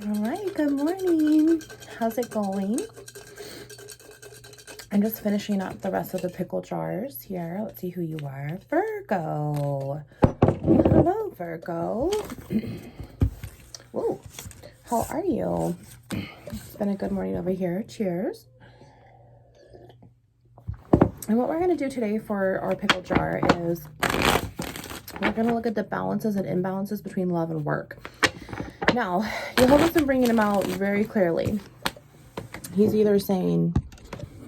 All right, good morning. How's it going? I'm just finishing up the rest of the pickle jars here. Let's see who you are. Virgo. Hello, Virgo. Whoa. How are you? It's been a good morning over here. Cheers. And what we're going to do today for our pickle jar is we're going to look at the balances and imbalances between love and work. Now, Jehovah's been bringing them out very clearly. He's either saying,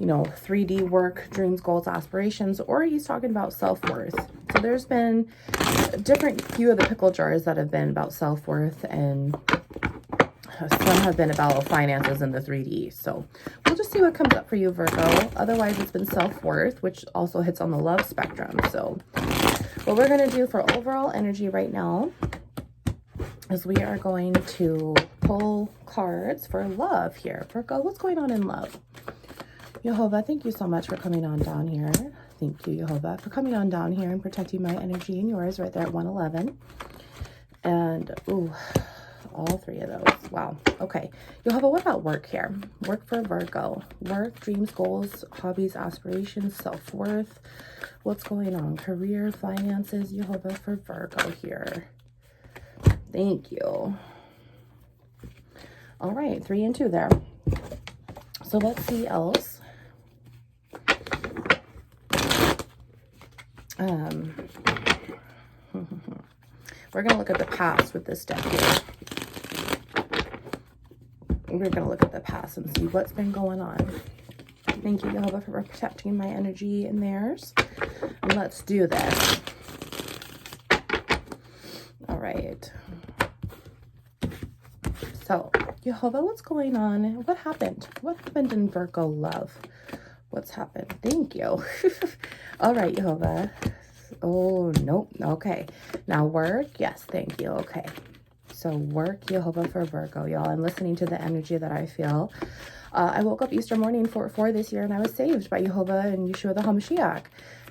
you know, 3D work, dreams, goals, aspirations, or he's talking about self-worth. So there's been a different few of the pickle jars that have been about self-worth, and some have been about finances in the 3D. So we'll just see what comes up for you, Virgo. Otherwise, it's been self-worth, which also hits on the love spectrum. So what we're going to do for overall energy right now is we are going to pull cards for love here. Virgo, what's going on in love? Jehovah, thank you so much for coming on down here. Thank you, Jehovah, for coming on down here and protecting my energy and yours right there at 111. And, ooh, all three of those. Wow. Okay. Jehovah, what about work here? Work for Virgo. Work, dreams, goals, hobbies, aspirations, self-worth. What's going on? Career, finances, Jehovah, for Virgo here. Thank you. All right, 3 and 2 there. So let's see else. We're going to look at the past with this deck here. We're going to look at the past and see what's been going on. Thank you, Jehovah, for protecting my energy and theirs. Let's do this. All right. So, Jehovah, what's going on? What happened? What happened in Virgo love? What's happened? Thank you. All right, Jehovah. Oh, nope. Okay. Now work. Yes, thank you. Okay. So work, Jehovah, for Virgo, y'all. I'm listening to the energy that I feel. I woke up Easter morning for this year, and I was saved by Jehovah and Yeshua the HaMashiach.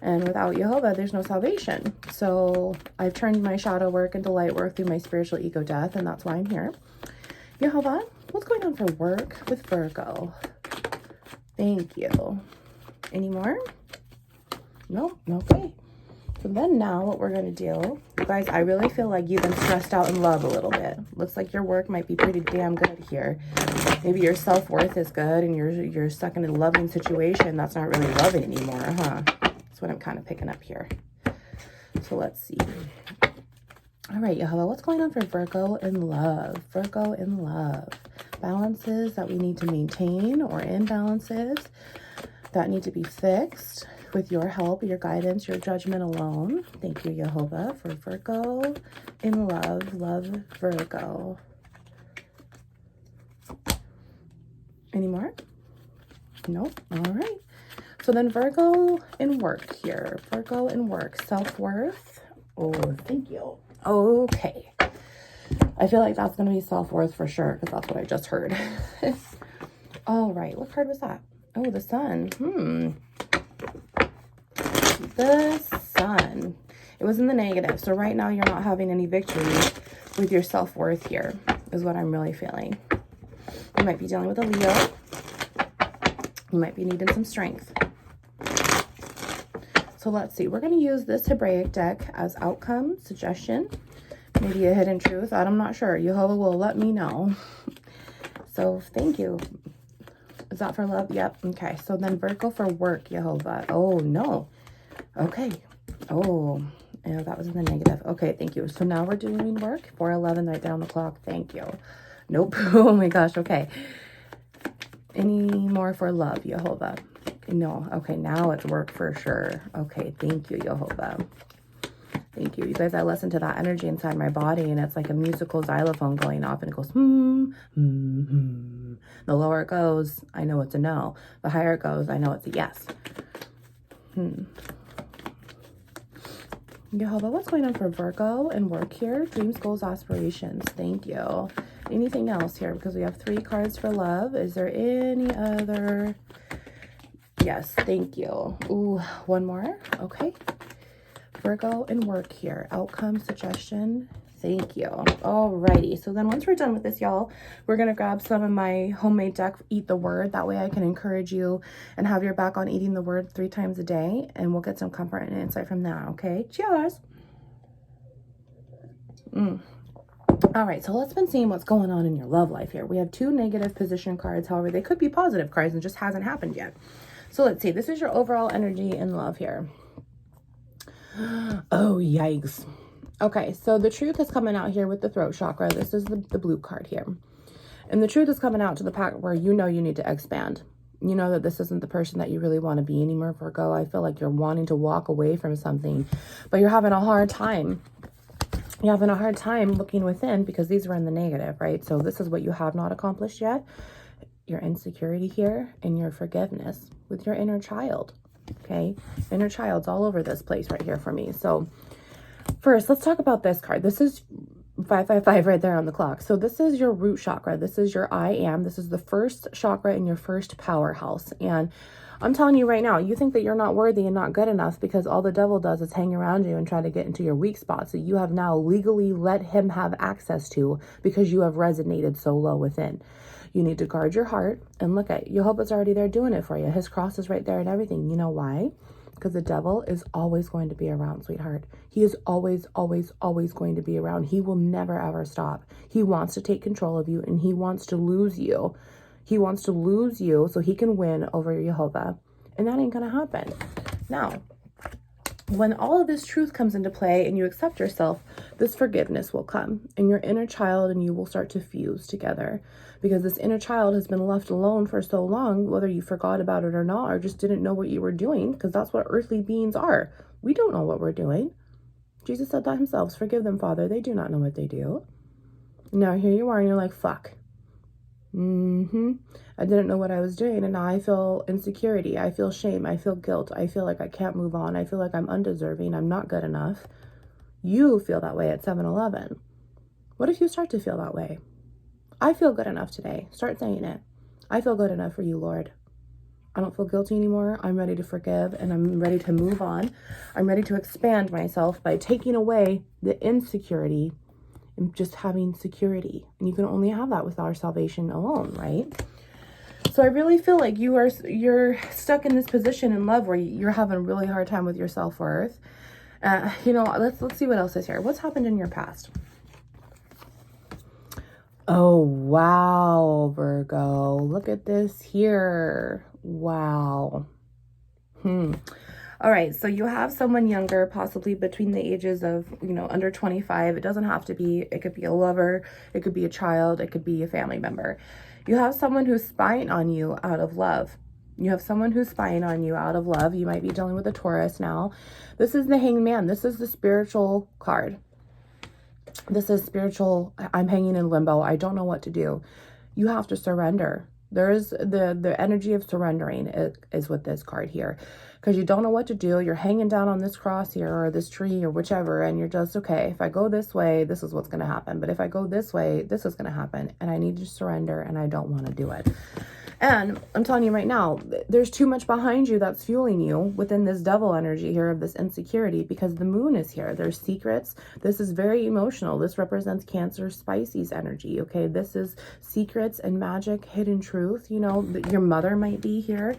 And without Jehovah, there's no salvation. So I've turned my shadow work into light work through my spiritual ego death, and that's why I'm here. Jehovah, what's going on for work with Virgo? Thank you. Any more? Nope. Okay. So then now what we're going to do, you guys, I really feel like you've been stressed out in love a little bit. Looks like your work might be pretty damn good here. Maybe your self-worth is good and you're stuck in a loving situation that's not really loving anymore, huh? That's what I'm kind of picking up here. So let's see. All right, Jehovah, what's going on for Virgo in love? Virgo in love. Balances that we need to maintain or imbalances that need to be fixed with your help, your guidance, your judgment alone. Thank you, Jehovah, for Virgo in love. Love, Virgo. Any more? Nope. All right. So then Virgo in work here. Virgo in work. Self-worth. Oh, thank you. Okay. I feel like that's going to be self-worth for sure, because that's what I just heard. All right. What card was that? Oh, the sun. The sun. It was in the negative. So right now you're not having any victory with your self-worth here, is what I'm really feeling. You might be dealing with a Leo. You might be needing some strength. So let's see. We're going to use this Hebraic deck as outcome, suggestion, maybe a hidden truth. I'm not sure. Jehovah will let me know. So thank you. Is that for love? Yep. Okay. So then Virgo for work, Jehovah. Oh, no. Okay. Oh, yeah, that was in the negative. Okay. Thank you. So now we're doing work. 4:11 right down the clock. Thank you. Nope. Oh my gosh. Okay. Any more for love, Jehovah? No. Okay. Now it's work for sure. Okay. Thank you, Jehovah. Thank you. You guys, I listen to that energy inside my body, and it's like a musical xylophone going off, and it goes, The lower it goes, I know it's a no. The higher it goes, I know it's a yes. Jehovah, what's going on for Virgo and work here? Dreams, goals, aspirations. Thank you. Anything else here? Because we have 3 cards for love. Is there any other? Yes, thank you. Ooh, one more. Okay. Virgo and work here. Outcome, suggestion. Thank you. Alrighty. So then once we're done with this, y'all, we're going to grab some of my homemade deck, Eat the Word. That way I can encourage you and have your back on eating the word 3 times a day. And we'll get some comfort and insight from that. Okay. Cheers. All right. So let's been seeing what's going on in your love life here. We have 2 negative position cards. However, they could be positive cards and just hasn't happened yet. So let's see. This is your overall energy in love here. Oh, yikes. Okay, so the truth is coming out here with the throat chakra. This is the blue card here. And the truth is coming out to the part where you know you need to expand. You know that this isn't the person that you really want to be anymore, Virgo. I feel like you're wanting to walk away from something, but you're having a hard time. You're having a hard time looking within because these are in the negative, right? So this is what you have not accomplished yet. Your insecurity here and your forgiveness with your inner child, okay? Inner child's all over this place right here for me. So first, let's talk about this card. This is 555 right there on the clock. So this is your root chakra. This is your I am. This is the first chakra in your first powerhouse. And I'm telling you right now, you think that you're not worthy and not good enough because all the devil does is hang around you and try to get into your weak spots that you have now legally let him have access to because you have resonated so low within. You need to guard your heart and look at Jehovah's already there doing it for you. His cross is right there and everything. You know why? Because the devil is always going to be around, sweetheart. He is always, always, always going to be around. He will never, ever stop. He wants to take control of you and he wants to lose you. He wants to lose you so he can win over Jehovah. And that ain't going to happen. Now, when all of this truth comes into play and you accept yourself, this forgiveness will come. And your inner child and you will start to fuse together. Because this inner child has been left alone for so long, whether you forgot about it or not, or just didn't know what you were doing, because that's what earthly beings are. We don't know what we're doing. Jesus said that himself. Forgive them, Father. They do not know what they do. Now here you are and you're like, fuck. I didn't know what I was doing. And now I feel insecurity. I feel shame. I feel guilt. I feel like I can't move on. I feel like I'm undeserving. I'm not good enough. You feel that way at 7-Eleven. What if you start to feel that way? I feel good enough today. Start saying it. I feel good enough for you, Lord. I don't feel guilty anymore. I'm ready to forgive and I'm ready to move on. I'm ready to expand myself by taking away the insecurity and just having security. And you can only have that with our salvation alone, right? So I really feel like you're stuck in this position in love where you're having a really hard time with your self-worth. Let's see what else is here. What's happened in your past? Oh, wow, Virgo. Look at this here. Wow. All right. So you have someone younger, possibly between the ages of, under 25. It doesn't have to be. It could be a lover. It could be a child. It could be a family member. You have someone who's spying on you out of love. You have someone who's spying on you out of love. You might be dealing with a Taurus now. This is the Hanged Man. This is the spiritual card. This is spiritual. I'm hanging in limbo. I don't know what to do. You have to surrender. There is the energy of surrendering is with this card here, because you don't know what to do. You're hanging down on this cross here or this tree or whichever, and you're just, okay, if I go this way, this is what's going to happen. But if I go this way, this is going to happen, and I need to surrender, and I don't want to do it. And I'm telling you right now, there's too much behind you that's fueling you within this devil energy here of this insecurity, because the moon is here. There's secrets. This is very emotional. This represents Cancer, Pisces energy. Okay. This is secrets and magic, hidden truth. Your mother might be here,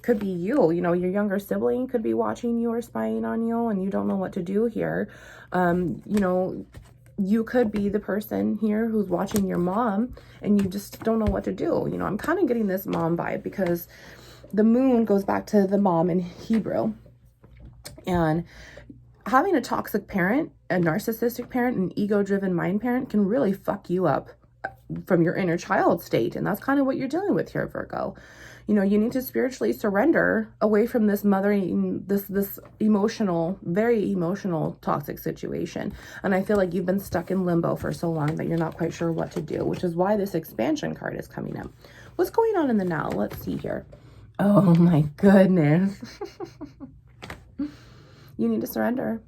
could be you. Your younger sibling could be watching you or spying on you, and you don't know what to do here. You could be the person here who's watching your mom and you just don't know what to do. I'm kind of getting this mom vibe because the moon goes back to the mom in Hebrew. And having a toxic parent, a narcissistic parent, an ego-driven mind parent can really fuck you up from your inner child state. And that's kind of what you're dealing with here, Virgo. You need to spiritually surrender away from this mothering, this emotional, very emotional, toxic situation. And I feel like you've been stuck in limbo for so long that you're not quite sure what to do, which is why this expansion card is coming up. What's going on in the now? Let's see here. Oh my goodness. You need to surrender.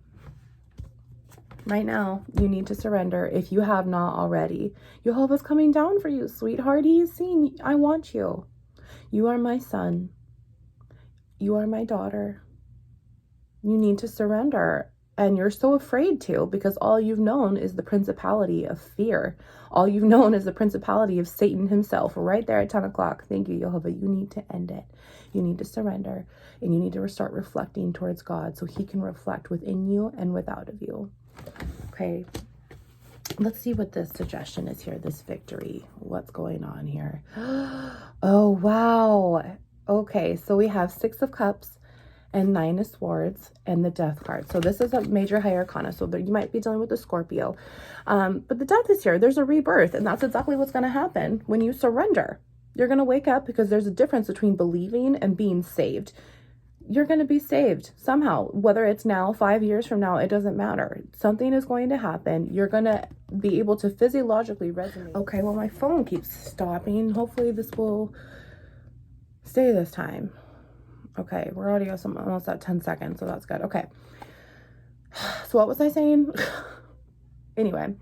Right now, you need to surrender if you have not already. Jehovah's coming down for you, sweetheart. He is saying, I want you. You are my son. You are my daughter. You need to surrender. And you're so afraid to, because all you've known is the principality of fear. All you've known is the principality of Satan himself right there at 10 o'clock. Thank you, Jehovah. You need to end it. You need to surrender, and you need to start reflecting towards God so he can reflect within you and without of you. Okay. Let's see what this suggestion is here. This victory. What's going on here? Oh, wow. Okay. So we have 6 of Cups and 9 of Swords and the Death card. So this is a major high arcana. So there, you might be dealing with a Scorpio. But the Death is here. There's a rebirth. And that's exactly what's going to happen when you surrender. You're going to wake up, because there's a difference between believing and being saved. You're going to be saved somehow, whether it's now, 5 years from now, it doesn't matter. Something is going to happen. You're going to be able to physiologically resonate. Okay, well, my phone keeps stopping. Hopefully this will stay this time. Okay, we're already almost at 10 seconds, so that's good. Okay. So what was I saying? Anyway,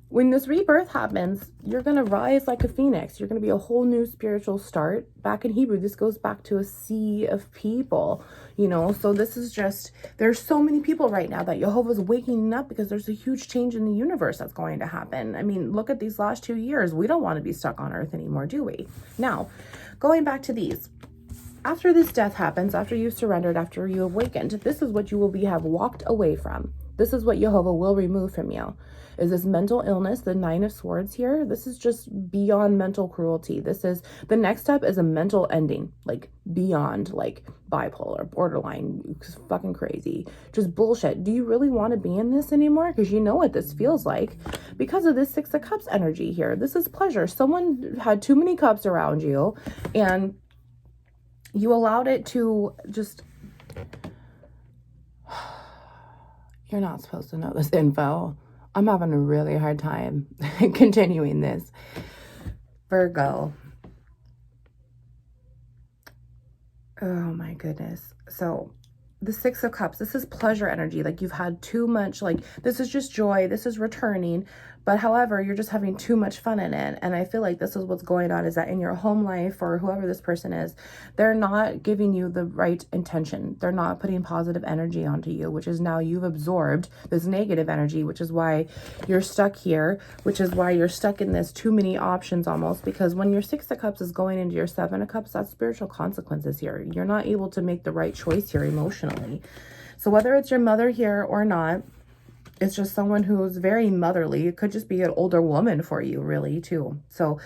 when this rebirth happens, you're going to rise like a phoenix. You're going to be a whole new spiritual start. Back in Hebrew, this goes back to a sea of people, you know. So this is just, there's so many people right now that Jehovah's waking up, because there's a huge change in the universe that's going to happen. I mean, look at these last 2 years. We don't want to be stuck on earth anymore, do we? Now, going back to these. After this death happens, after you've surrendered, after you awakened, this is what you will have walked away from. This is what Jehovah will remove from you. Is this mental illness, the 9 of Swords here? This is just beyond mental cruelty. This is, the next step is a mental ending, like beyond like bipolar, borderline, fucking crazy, just bullshit. Do you really want to be in this anymore? Because you know what this feels like because of this 6 of Cups energy here. This is pleasure. Someone had too many cups around you, and you allowed it to just, you're not supposed to know this info. I'm having a really hard time continuing this. Virgo. Oh my goodness. So the 6 of Cups, this is pleasure energy. Like you've had too much, like this is just joy. This is returning. But however, you're just having too much fun in it. And I feel like this is what's going on, is that in your home life, or whoever this person is, they're not giving you the right intention. They're not putting positive energy onto you, which is now you've absorbed this negative energy, which is why you're stuck here, which is why you're stuck in this too many options almost. Because when your 6 of Cups is going into your 7 of Cups, that's spiritual consequences here. You're not able to make the right choice here emotionally. So whether it's your mother here or not, it's just someone who's very motherly. It could just be an older woman for you, really, too. So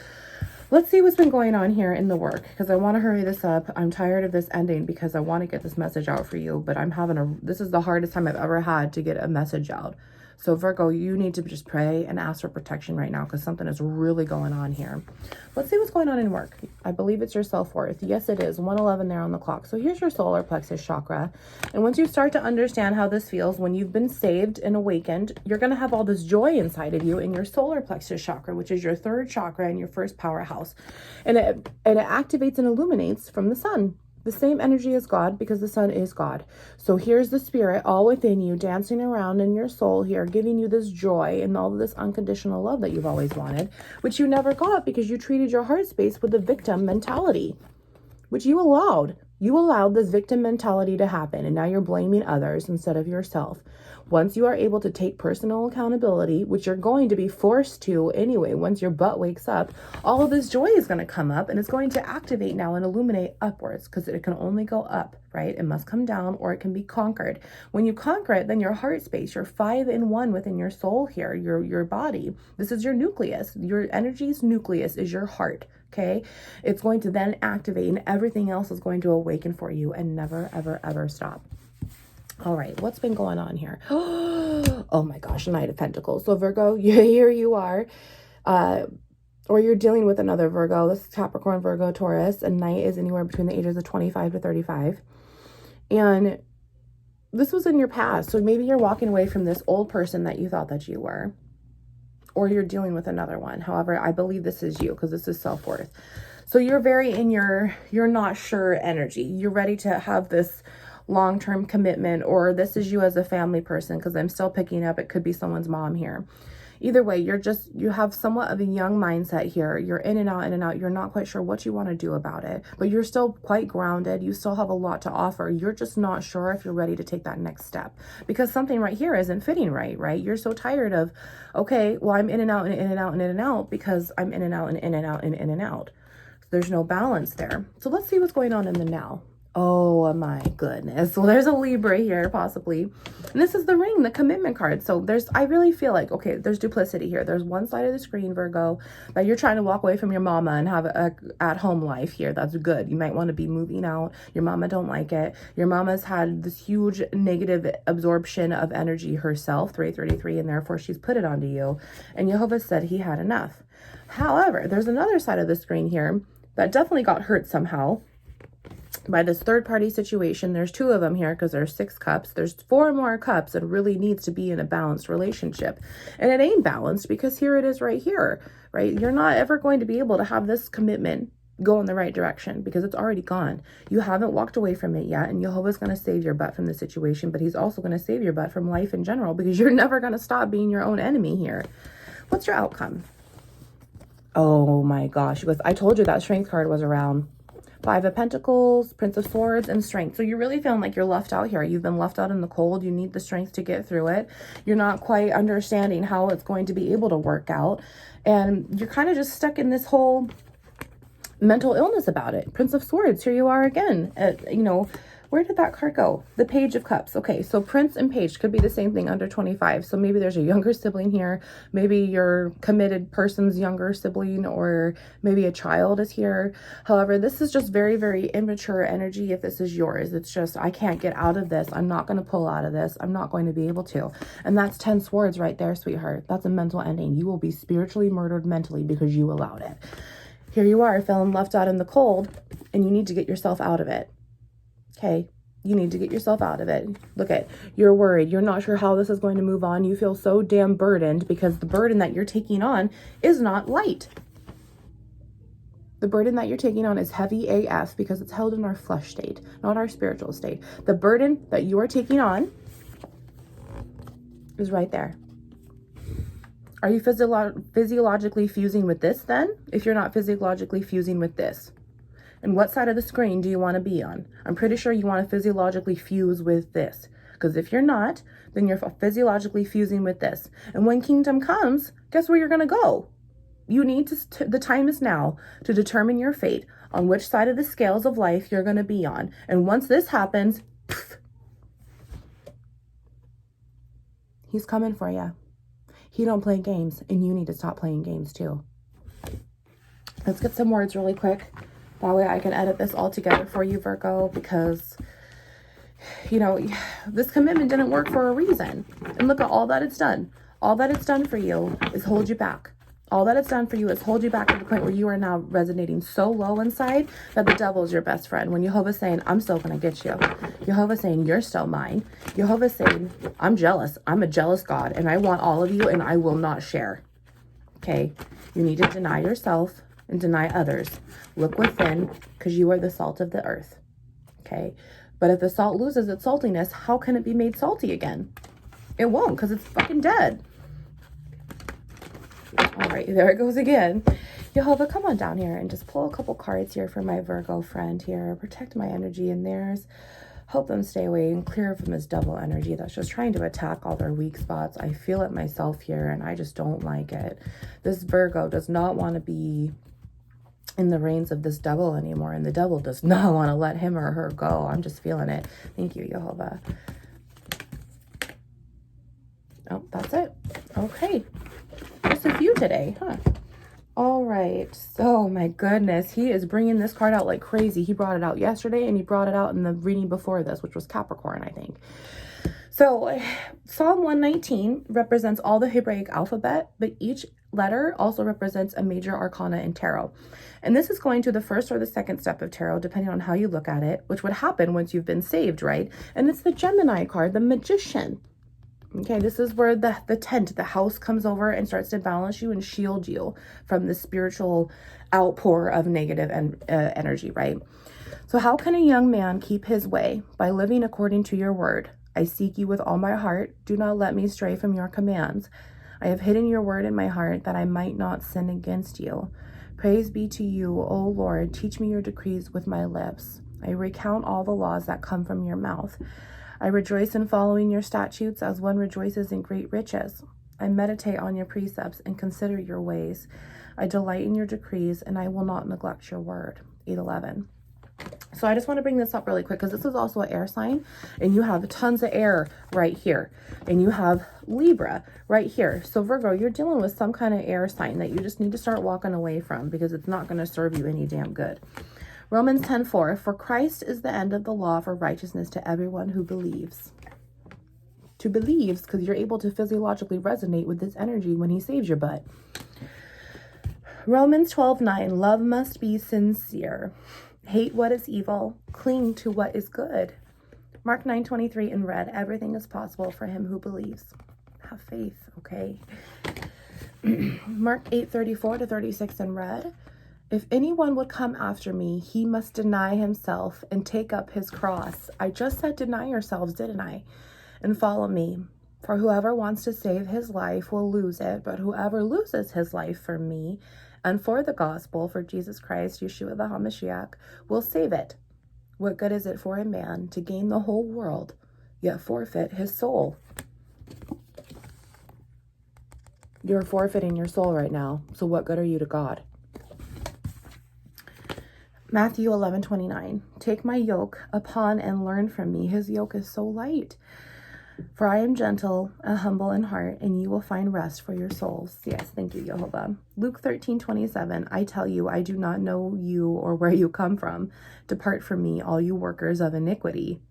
let's see what's been going on here in the work, because I want to hurry this up. I'm tired of this ending because I want to get this message out for you, but this is the hardest time I've ever had to get a message out. So Virgo, you need to just pray and ask for protection right now, because something is really going on here. Let's see what's going on in work. I believe it's your self-worth. Yes, it is. 111 there on the clock. So here's your solar plexus chakra. And once you start to understand how this feels when you've been saved and awakened, you're going to have all this joy inside of you in your solar plexus chakra, which is your 3rd chakra and your 1st powerhouse. And it activates and illuminates from the sun. The same energy as God, because the sun is God. So here's the spirit all within you, dancing around in your soul here, giving you this joy and all of this unconditional love that you've always wanted, which you never got because you treated your heart space with a victim mentality, which you allowed. You allowed this victim mentality to happen, and now you're blaming others instead of yourself. Once you are able to take personal accountability, which you're going to be forced to anyway, once your butt wakes up, all of this joy is going to come up, and it's going to activate now and illuminate upwards, because it can only go up, right? It must come down, or it can be conquered. When you conquer it, then your heart space, you're 5 in 1 within your soul here, your body. This is your nucleus. Your energy's nucleus is your heart. Okay, it's going to then activate, and everything else is going to awaken for you and never, ever, ever stop. All right, what's been going on here? Oh my gosh, Knight of Pentacles. So Virgo, here you are, or you're dealing with another Virgo. This is Capricorn, Virgo, Taurus, and Knight is anywhere between the ages of 25 to 35. And this was in your past. So maybe you're walking away from this old person that you thought that you were, or you're dealing with another one. However, I believe this is you, because this is self-worth. So you're very in you're not sure energy. You're ready to have this long-term commitment, or this is you as a family person, because I'm still picking up, it could be someone's mom here. Either way, you have somewhat of a young mindset here. You're in and out, in and out. You're not quite sure what you want to do about it, but you're still quite grounded. You still have a lot to offer. You're just not sure if you're ready to take that next step because something right here isn't fitting right? You're so tired of, okay, well, I'm in and out and in and out and in and out because I'm in and out and in and out and in and out. So there's no balance there. So let's see what's going on in the now. Oh my goodness. Well, there's a Libra here, possibly. And this is the ring, the commitment card. So I really feel like, okay, there's duplicity here. There's one side of the screen, Virgo, that you're trying to walk away from your mama and have a at-home life here. That's good. You might want to be moving out. Your mama don't like it. Your mama's had this huge negative absorption of energy herself, 333, and therefore she's put it onto you. And Jehovah said he had enough. However, there's another side of the screen here that definitely got hurt somehow by this third-party situation. There's 2 of them here because there's 6 cups. There's 4 more cups and really needs to be in a balanced relationship. And it ain't balanced because here it is right here, right? You're not ever going to be able to have this commitment go in the right direction because it's already gone. You haven't walked away from it yet, and Jehovah's going to save your butt from the situation, but he's also going to save your butt from life in general because you're never going to stop being your own enemy here. What's your outcome? Oh my gosh. He goes, I told you that strength card was around. 5 of Pentacles, Prince of Swords, and strength. So you're really feeling like you're left out here. You've been left out in the cold. You need the strength to get through it. You're not quite understanding how it's going to be able to work out. And you're kind of just stuck in this whole mental illness about it. Prince of Swords, here you are again. Where did that card go? The Page of Cups. Okay, so Prince and Page could be the same thing under 25. So maybe there's a younger sibling here. Maybe your committed person's younger sibling, or maybe a child is here. However, this is just very, very immature energy if this is yours. It's just, I can't get out of this. I'm not going to pull out of this. I'm not going to be able to. And that's 10 swords right there, sweetheart. That's a mental ending. You will be spiritually murdered mentally because you allowed it. Here you are feeling left out in the cold, and you need to get yourself out of it. Okay, you need to get yourself out of it. Look at, you're worried. You're not sure how this is going to move on. You feel so damn burdened because the burden that you're taking on is not light. The burden that you're taking on is heavy AF because it's held in our flesh state, not our spiritual state. The burden that you are taking on is right there. Are you physiologically fusing with this then? If you're not physiologically fusing with this. And what side of the screen do you want to be on? I'm pretty sure you want to physiologically fuse with this. Because if you're not, then you're physiologically fusing with this. And when kingdom comes, guess where you're going to go? You need to, the time is now to determine your fate on which side of the scales of life you're going to be on. And once this happens, he's coming for you. He don't play games, and you need to stop playing games too. Let's get some words really quick. That way I can edit this all together for you, Virgo, because, this commitment didn't work for a reason. And look at all that it's done. All that it's done for you is hold you back. All that it's done for you is hold you back to the point where you are now resonating so low inside that the devil is your best friend. When Jehovah's saying, I'm still going to get you. Jehovah's saying, you're still mine. Jehovah's saying, I'm jealous. I'm a jealous God, and I want all of you, and I will not share. Okay? You need to deny yourself and deny others. Look within, because you are the salt of the earth. Okay? But if the salt loses its saltiness, how can it be made salty again? It won't, because it's fucking dead. All right, there it goes again. Jehovah, come on down here and just pull a couple cards here for my Virgo friend here. Protect my energy and theirs. Help them stay away and clear from this double energy that's just trying to attack all their weak spots. I feel it myself here, and I just don't like it. This Virgo does not want to be in the reins of this devil anymore, and the devil does not want to let him or her go. I'm just feeling it. Thank you, Jehovah. Oh, that's it. Okay. Just a few today, huh? All right. So, my goodness, he is bringing this card out like crazy. He brought it out yesterday, and he brought it out in the reading before this, which was Capricorn, I think. So, Psalm 119 represents all the Hebraic alphabet, but each letter also represents a major arcana in tarot. And this is going to the first or the second step of tarot, depending on how you look at it, which would happen once you've been saved, right? And it's the Gemini card, the Magician. Okay, this is where the tent, the house comes over and starts to balance you and shield you from the spiritual outpour of negative energy, right? So how can a young man keep his way? By living according to your word. I seek you with all my heart. Do not let me stray from your commands. I have hidden your word in my heart that I might not sin against you. Praise be to you, O Lord. Teach me your decrees with my lips. I recount all the laws that come from your mouth. I rejoice in following your statutes as one rejoices in great riches. I meditate on your precepts and consider your ways. I delight in your decrees, and I will not neglect your word. 8:11. So I just want to bring this up really quick because this is also an air sign, and you have tons of air right here, and you have Libra right here. So Virgo, you're dealing with some kind of air sign that you just need to start walking away from because it's not going to serve you any damn good. Romans 10:4, for Christ is the end of the law for righteousness to everyone who believes. To believes, because you're able to physiologically resonate with this energy when he saves your butt. Romans 12:9, love must be sincere. Hate what is evil, cling to what is good. Mark 9:23 in red, everything is possible for him who believes. Have faith, okay? Mark 8:34-36 in red, if anyone would come after me, he must deny himself and take up his cross. I just said deny yourselves, didn't I? And follow me. For whoever wants to save his life will lose it, but whoever loses his life for me and for the gospel, for Jesus Christ, Yeshua the HaMashiach, will save it. What good is it for a man to gain the whole world, yet forfeit his soul? You're forfeiting your soul right now, so what good are you to God? Matthew 11:29, take my yoke upon and learn from me. His yoke is so light. For I am gentle and humble in heart, and you will find rest for your souls. Yes, thank you, Jehovah. Luke 13:27, I tell you, I do not know you or where you come from. Depart from me, all you workers of iniquity.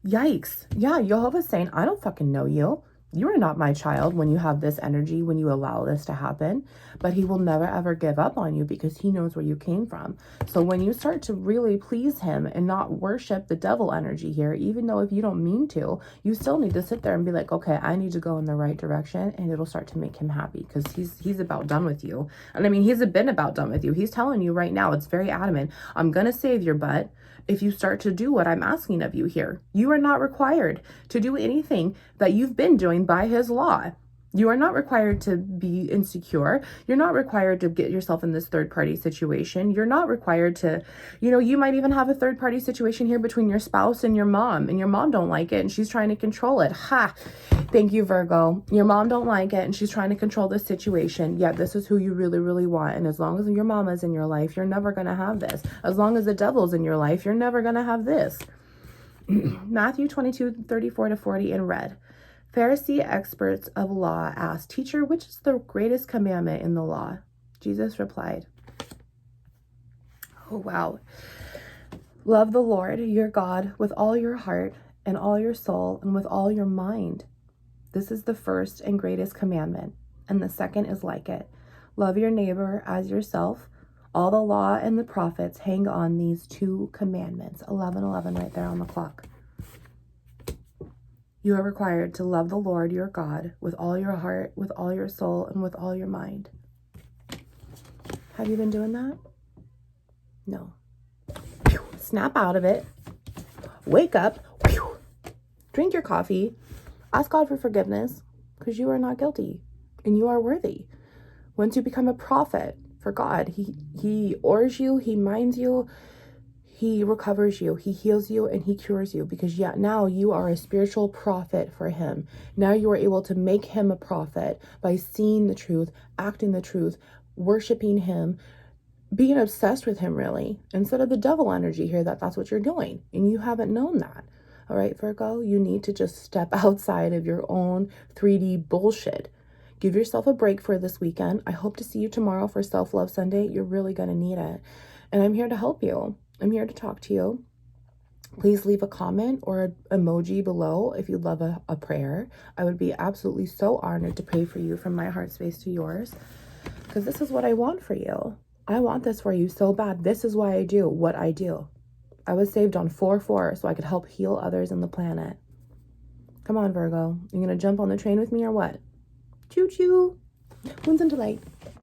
Yikes. Yeah, Jehovah's saying, I don't fucking know you. You are not my child when you have this energy, when you allow this to happen. But he will never, ever give up on you because he knows where you came from. So when you start to really please him and not worship the devil energy here, even though if you don't mean to, you still need to sit there and be like, okay, I need to go in the right direction, and it'll start to make him happy because he's about done with you. And I mean, he's been about done with you. He's telling you right now, it's very adamant, I'm going to save your butt if you start to do what I'm asking of you here. You are not required to do anything that you've been doing by his law. You are not required to be insecure. You're not required to get yourself in this third party situation. You're not required to, you might even have a third party situation here between your spouse and your mom don't like it and she's trying to control it. Ha! Thank you, Virgo. Your mom don't like it and she's trying to control this situation. Yeah, this is who you really, really want. And as long as your mama's in your life, you're never going to have this. As long as the devil's in your life, you're never going to have this. Matthew 22:34-40 in red. Pharisee experts of law asked, Teacher, which is the greatest commandment in the law? Jesus replied, oh, wow. Love the Lord, your God, with all your heart and all your soul and with all your mind. This is the first and greatest commandment, and the second is like it. Love your neighbor as yourself. All the law and the prophets hang on these two commandments. 11:11 right there on the clock. You are required to love the Lord your God with all your heart, with all your soul, and with all your mind. Have you been doing that? No. Snap out of it. Wake up. Drink your coffee. Ask God for forgiveness because you are not guilty and you are worthy. Once you become a prophet for God, he oars you, he minds you, he recovers you, he heals you, and he cures you because now you are a spiritual prophet for him. Now you are able to make him a prophet by seeing the truth, acting the truth, worshiping him, being obsessed with him really, instead of the devil energy here that's what you're doing. And you haven't known that. All right, Virgo, you need to just step outside of your own 3D bullshit. Give yourself a break for this weekend. I hope to see you tomorrow for Self-Love Sunday. You're really going to need it. And I'm here to help you. I'm here to talk to you. Please leave a comment or an emoji below if you'd love a prayer. I would be absolutely so honored to pray for you from my heart space to yours. Because this is what I want for you. I want this for you so bad. This is why I do what I do. I was saved on 4/4 so I could help heal others in the planet. Come on, Virgo. You going to jump on the train with me or what? Choo-choo. Wounds into light.